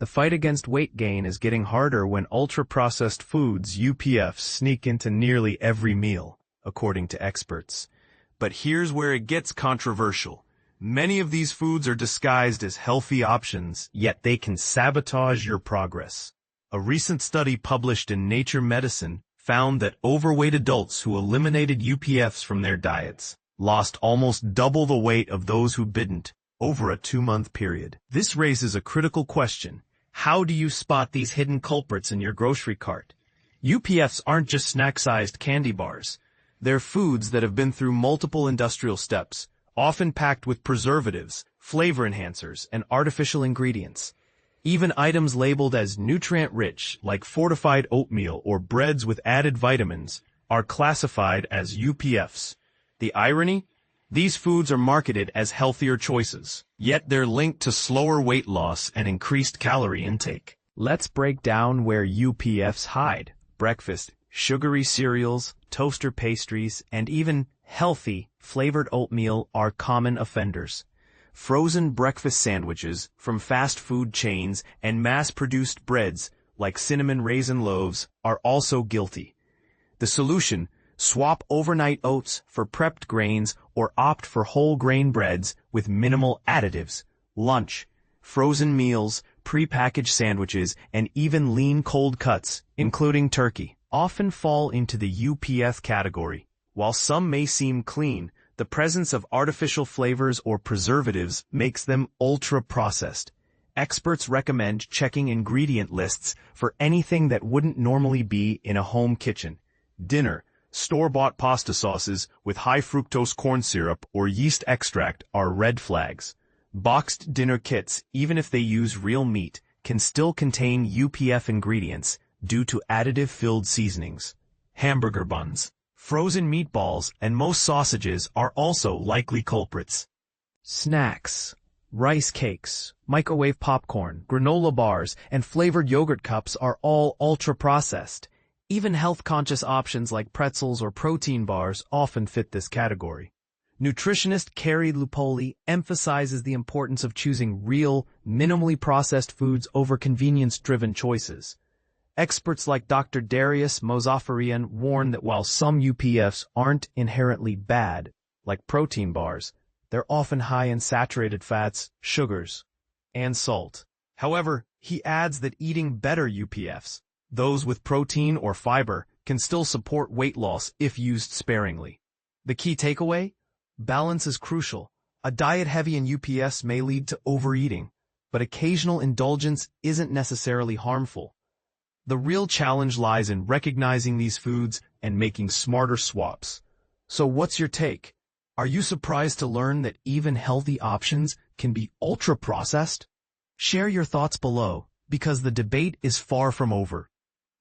The fight against weight gain is getting harder when ultra-processed foods (UPFs) sneak into nearly every meal, according to experts. But here's where it gets controversial. Many of these foods are disguised as healthy options, yet they can sabotage your progress. A recent study published in Nature Medicine found that overweight adults who eliminated UPFs from their diets lost almost double the weight of those who didn't over a 2-month period. This raises a critical question. How do you spot these hidden culprits in your grocery cart? UPFs aren't just snack-sized candy bars. They're foods that have been through multiple industrial steps, often packed with preservatives, flavor enhancers, and artificial ingredients. Even items labeled as nutrient-rich, like fortified oatmeal or breads with added vitamins, are classified as UPFs. The irony? These foods are marketed as healthier choices, yet they're linked to slower weight loss and increased calorie intake. Let's break down where UPFs hide. Breakfast, sugary cereals, toaster pastries, and even healthy, flavored oatmeal are common offenders. Frozen breakfast sandwiches from fast food chains and mass-produced breads like cinnamon raisin loaves are also guilty. The solution: swap overnight oats for prepped grains or opt for whole grain breads with minimal additives. Lunch, frozen meals, prepackaged sandwiches, and even lean cold cuts, including turkey, often fall into the UPF category. While some may seem clean, the presence of artificial flavors or preservatives makes them ultra-processed. Experts recommend checking ingredient lists for anything that wouldn't normally be in a home kitchen. Dinner, store-bought pasta sauces with high fructose corn syrup or yeast extract are red flags. Boxed dinner kits, even if they use real meat, can still contain UPF ingredients due to additive-filled seasonings. Hamburger buns, frozen meatballs, and most sausages are also likely culprits. Snacks, rice cakes, microwave popcorn, granola bars, and flavored yogurt cups are all ultra-processed. Even health-conscious options like pretzels or protein bars often fit this category. Nutritionist Carrie Lupoli emphasizes the importance of choosing real, minimally processed foods over convenience-driven choices. Experts like Dr. Darius Mozaffarian warn that while some UPFs aren't inherently bad, like protein bars, they're often high in saturated fats, sugars, and salt. However, he adds that eating better UPFs, those with protein or fiber, can still support weight loss if used sparingly. The key takeaway? Balance is crucial. A diet heavy in UPFs may lead to overeating, but occasional indulgence isn't necessarily harmful. The real challenge lies in recognizing these foods and making smarter swaps. So what's your take? Are you surprised to learn that even healthy options can be ultra-processed? Share your thoughts below, because the debate is far from over.